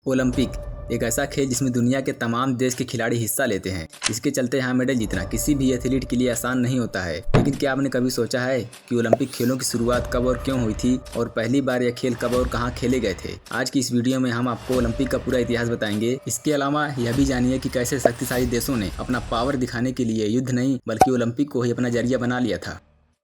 Olympic एक ऐसा खेल जिसमें दुनिया के तमाम देश के खिलाड़ी हिस्सा लेते हैं। इसके चलते यहाँ मेडल जीतना किसी भी एथलीट के लिए आसान नहीं होता है। लेकिन क्या आपने कभी सोचा है कि ओलंपिक खेलों की शुरुआत कब और क्यों हुई थी और पहली बार यह खेल कब और कहाँ खेले गए थे? आज की इस वीडियो में हम आपको ओलंपिक का पूरा इतिहास बताएंगे। इसके अलावा यह भी जानिए कि कैसे शक्तिशाली देशों ने अपना पावर दिखाने के लिए युद्ध नहीं बल्कि ओलंपिक को ही अपना जरिया बना लिया था।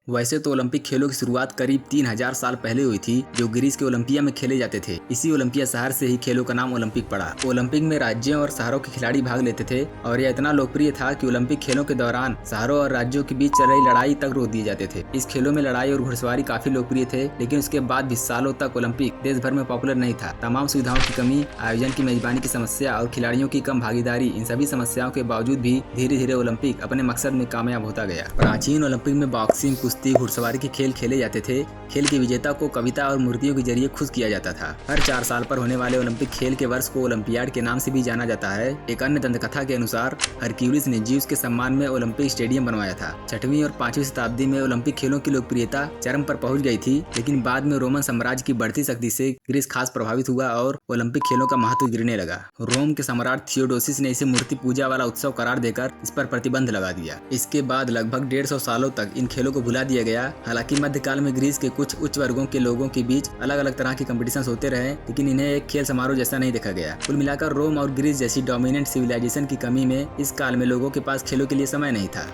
वैसे तो ओलंपिक खेलों की शुरुआत करीब 3000 साल पहले हुई थी, जो ग्रीस के ओलंपिया में खेले जाते थे। इसी ओलंपिया शहर से ही खेलों का नाम ओलंपिक पड़ा। ओलंपिक में राज्यों और शहरों के खिलाड़ी भाग लेते थे और यह इतना लोकप्रिय था कि ओलंपिक खेलों के दौरान शहरों और राज्यों के बीच चल रही लड़ाई तक रोक दिए जाते थे। इस खेलों में लड़ाई और घुड़सवारी काफी लोकप्रिय थे, लेकिन उसके बाद भी सालों तक ओलंपिक देश भर में पॉपुलर नहीं था। तमाम सुविधाओं की कमी, आयोजन की मेजबानी की समस्या और खिलाड़ियों की कम भागीदारी, इन सभी समस्याओं के बावजूद भी धीरे धीरे ओलंपिक अपने मकसद में कामयाब होता गया। प्राचीन ओलंपिक में बॉक्सिंग, कुश्ती, घुड़सवारी के खेल खेले जाते थे। खेल के विजेता को कविता और मूर्तियों के जरिए खुश किया जाता था। हर 4 साल पर होने वाले ओलंपिक खेल के वर्ष को ओलंपियाड के नाम से भी जाना जाता है। एक अन्य दंतकथा के अनुसार हरक्यूलिस ने ज्यूस के सम्मान में ओलंपिक स्टेडियम बनवाया था। 6वीं और 5वीं शताब्दी में ओलंपिक खेलों की लोकप्रियता चरम पर पहुंच गई थी, लेकिन बाद में रोमन साम्राज्य की बढ़ती शक्ति से ग्रीस खास प्रभावित हुआ और ओलंपिक खेलों का महत्व गिरने लगा। रोम के सम्राट थियोडोसिस ने इसे मूर्ति पूजा वाला उत्सव करार देकर इस पर प्रतिबंध लगा दिया। इसके बाद लगभग 150 सालों तक इन खेलों को भुला दिया गया। हालांकि मध्यकाल में ग्रीस के कुछ उच्च वर्गों के लोगों के बीच अलग अलग तरह के कंपटीशंस होते रहे, लेकिन इन्हें एक खेल समारोह जैसा नहीं देखा गया। कुल मिलाकर रोम और ग्रीस जैसी डोमिनेंट सिविलाइजेशन की कमी में इस काल में लोगों के पास खेलों के लिए समय नहीं था।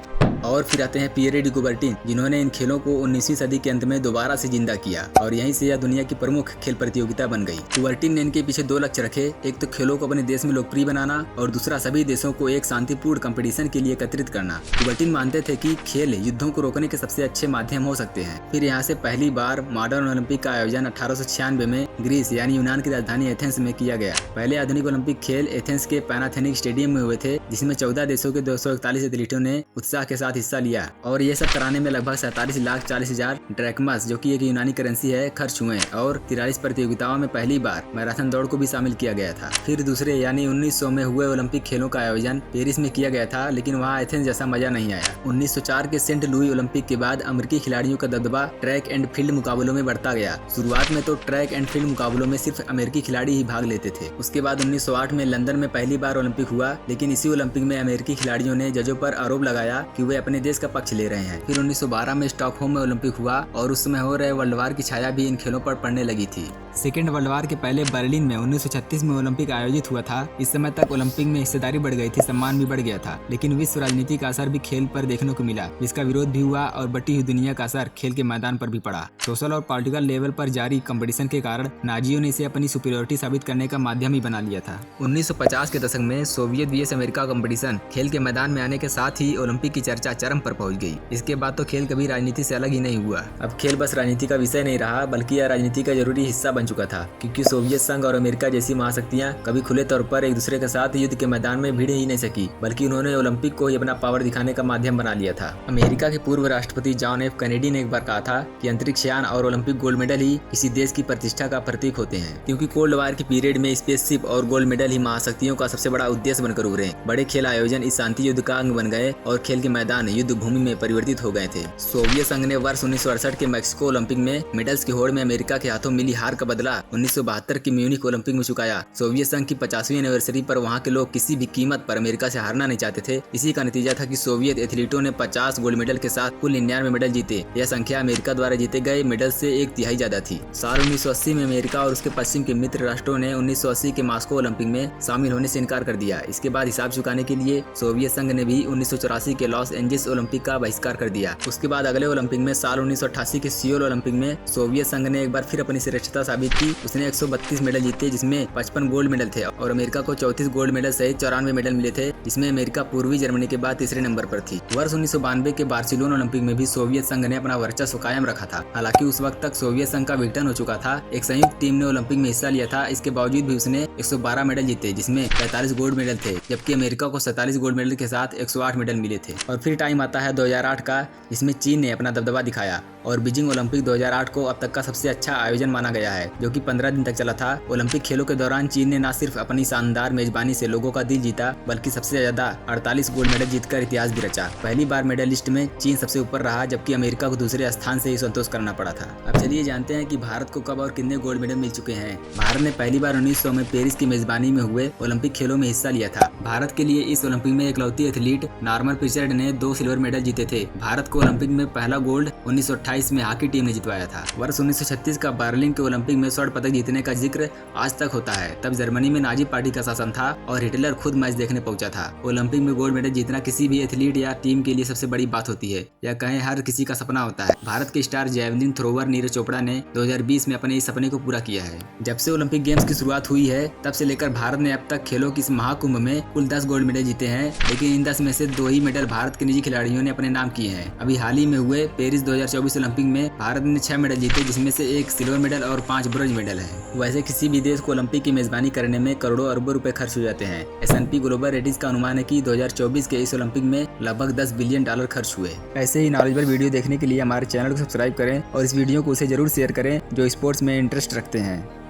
और फिर आते हैं पिएरे डी कुबर्टिन, जिन्होंने इन खेलों को 19वीं सदी के अंत में दोबारा से जिंदा किया और यहीं से यह दुनिया की प्रमुख खेल प्रतियोगिता बन गई। कुबर्टिन ने इनके पीछे 2 लक्ष्य रखे, एक तो खेलों को अपने देश में लोकप्रिय बनाना और दूसरा सभी देशों को एक शांतिपूर्ण कंपटीशन के लिए एकत्रित करना। कुबर्टिन मानते थे कि खेल युद्धों को रोकने के सबसे अच्छे माध्यम हो सकते हैं। फिर यहाँ से पहली बार मॉडर्न ओलंपिक का आयोजन 1896 में ग्रीस यानी यूनान की राजधानी एथेंस में किया गया। पहले आधुनिक ओलंपिक खेल एथेंस के पैनाथेनिक स्टेडियम में हुए थे, जिसमें 14 देशों के 241 एथलीटों ने उत्साह के साथ हिस्सा लिया और ये सब कराने में लगभग 47,40,000 ड्रैकमस, जो कि एक यूनानी करेंसी है, खर्च हुए और 43 प्रतियोगिताओं में पहली बार मैराथन दौड़ को भी शामिल किया गया था। फिर दूसरे यानी 1900 में हुए ओलंपिक खेलों का आयोजन पेरिस में किया गया था, लेकिन वहाँ एथेंस जैसा मजा नहीं आया। 1904 के सेंट लुई ओलंपिक के बाद अमेरिकी खिलाड़ियों का दबदबा ट्रैक एंड फील्ड मुकाबलों में बढ़ता गया। शुरुआत में तो ट्रैक एंड फील्ड मुकाबलों में सिर्फ अमेरिकी खिलाड़ी ही भाग लेते थे। उसके बाद 1908 में लंदन में पहली बार ओलंपिक हुआ, लेकिन इसी ओलंपिक में अमेरिकी खिलाड़ियों ने जजों पर आरोप लगाया कि वे अपने देश का पक्ष ले रहे हैं। फिर 1912 में स्टॉकहोम में ओलंपिक हुआ और उस समय हो रहे वर्ल्ड वार की छाया भी इन खेलों पर पड़ने लगी थी। सेकेंड वर्ल्ड वार के पहले बर्लिन में 1936 में ओलंपिक आयोजित हुआ था। इस समय तक ओलंपिक में हिस्सेदारी बढ़ गई थी, सम्मान भी बढ़ गया था, लेकिन विश्व राजनीति का असर भी खेल पर देखने को मिला, जिसका विरोध भी हुआ और बटी हुई दुनिया का असर खेल के मैदान पर भी पड़ा। सोशल और पॉलिटिकल लेवल पर जारी कंपटीशन के कारण नाजियों ने इसे अपनी सुपीरियरिटी साबित करने का माध्यम ही बना लिया था। 1950 के दशक में सोवियत vs अमेरिका कंपटीशन खेल के मैदान में आने के साथ ही ओलंपिक की चर्चा चरम पर पहुंच गई। इसके बाद तो खेल कभी राजनीति से अलग ही नहीं हुआ। अब खेल बस राजनीति का विषय नहीं रहा, बल्कि यह राजनीति का जरूरी हिस्सा बन चुका था, क्योंकि सोवियत संघ और अमेरिका जैसी महाशक्तियां कभी खुले तौर पर एक दूसरे के साथ युद्ध के मैदान में भिड़ ही नहीं सकी, बल्कि उन्होंने ओलंपिक को ही अपना पावर दिखाने का माध्यम बना लिया था। अमेरिका के पूर्व राष्ट्रपति जॉन एफ कैनेडी ने एक बार कहा था कि अंतरिक्षयान और ओलंपिक गोल्ड मेडल ही किसी देश की प्रतिष्ठा का प्रतीक होते हैं, क्योंकि कोल्ड वार की पीरियड में स्पेसशिप और गोल्ड मेडल ही महाशक्तियों का सबसे बड़ा उद्देश्य बनकर उभरे। बड़े खेल आयोजन इस शांति युद्ध का अंग बन गए और खेल के मैदान युद्ध भूमि में परिवर्तित हो गए थे। सोवियत संघ ने वर्ष 1968 के मैक्सिको ओलंपिक में मेडल्स की होड़ में अमेरिका के हाथों मिली हार का बदला 1972 के म्यूनिख ओलंपिक में चुकाया। सोवियत संघ की 50वीं एनिवर्सरी पर वहां के लोग किसी भी कीमत पर अमेरिका से हारना नहीं चाहते थे। इसी का नतीजा था कि सोवियत एथलीटों ने 50 गोल्ड मेडल के साथ कुल 99 मेडल जीते। यह संख्या अमेरिका द्वारा जीते गए मेडल से 1/3 ज्यादा थी। साल 1980 में अमेरिका और उसके पश्चिम के मित्र राष्ट्रों ने 1980 के मॉस्को ओलंपिक में शामिल होने से इनकार कर दिया। इसके बाद हिसाब चुकाने के लिए सोवियत संघ ने भी 1984 के लॉस एंजल्स ओलंपिक का बहिष्कार कर दिया। उसके बाद अगले ओलंपिक में साल 1988 के सियोल ओलंपिक में सोवियत संघ ने एक बार फिर अपनी श्रेष्ठता साबित की। उसने 132 मेडल जीते, जिसमें 55 गोल्ड मेडल थे और अमेरिका को 34 गोल्ड मेडल सहित 94 मेडल मिले थे, जिसमें अमेरिका पूर्वी जर्मनी के बाद तीसरे नंबर पर थी। वर्ष 1992 के बार्सिलोना ओलंपिक में भी सोवियत संघ ने अपना वर्चस्व कायम रखा था। हालांकि उस वक्त तक सोवियत संघ का विघटन हो चुका था। एक संयुक्त टीम ने ओलंपिक में हिस्सा लिया था। इसके बावजूद भी उसने 112 मेडल जीते, जिसमें 45 गोल्ड मेडल थे, जबकि अमेरिका को 47 गोल्ड मेडल के साथ 108 मेडल मिले थे। और फिर टाइम आता है 2008 का, जिसमें चीन ने अपना दबदबा दिखाया और बीजिंग ओलंपिक 2008 को अब तक का सबसे अच्छा आयोजन माना गया है, जो कि 15 दिन तक चला था। ओलंपिक खेलों के दौरान चीन ने न सिर्फ अपनी शानदार मेजबानी से लोगों का दिल जीता, बल्कि सबसे ज्यादा 48 गोल्ड मेडल जीतकर इतिहास भी रचा। पहली बार मेडल लिस्ट में चीन सबसे ऊपर रहा, जबकि अमेरिका को दूसरे स्थान से ही संतोष करना पड़ा था। अब चलिए जानते हैं कि भारत को कब और कितने गोल्ड मेडल मिल चुके हैं। भारत ने पहली बार 1900 में पेरिस की मेजबानी में हुए ओलंपिक खेलों में हिस्सा लिया था। भारत के लिए इस ओलंपिक में इकलौती एथलीट नॉर्मन पिचर्ड ने 2 सिल्वर मेडल जीते थे। भारत को ओलंपिक में पहला गोल्ड 1928 में हॉकी टीम ने जितवाया था। वर्ष 1936 का बर्लिन के ओलंपिक में स्वर्ण पदक जीतने का जिक्र आज तक होता है। तब जर्मनी में नाजी पार्टी का शासन था और हिटलर खुद मैच देखने पहुंचा था। ओलंपिक में गोल्ड मेडल जीतना किसी भी एथलीट या टीम के लिए सबसे बड़ी बात होती है, या कहें हर किसी का सपना होता है। भारत के star javelin thrower Neeraj Chopra ने 2020 में अपने इस सपने को पूरा किया है। जब से ओलंपिक गेम्स की शुरुआत हुई है, तब से लेकर भारत ने अब तक खेलों की इस महाकुंभ में कुल 10 गोल्ड मेडल जीते हैं, लेकिन इन 10 में से 2 ही मेडल भारत के निजी खिलाड़ियों ने अपने नाम किए हैं। अभी हाल ही में हुए पेरिस 2024 ओलंपिक में भारत ने 6 मेडल जीते, जिसमें से 1 सिल्वर मेडल और 5 ब्रोंज मेडल है। वैसे किसी भी देश को ओलंपिक की मेजबानी करने में करोड़ों अरबों रुपए खर्च हो जाते हैं। S&P ग्लोबल रेटिंग्स का अनुमान है कि 2024 के इस ओलंपिक में लगभग $10 बिलियन खर्च हुए। ऐसे ही नॉलेजेबल वीडियो देखने के लिए हमारे चैनल को सब्सक्राइब करें और इस वीडियो को उसे जरूर शेयर करें जो स्पोर्ट्स में इंटरेस्ट रखते हैं।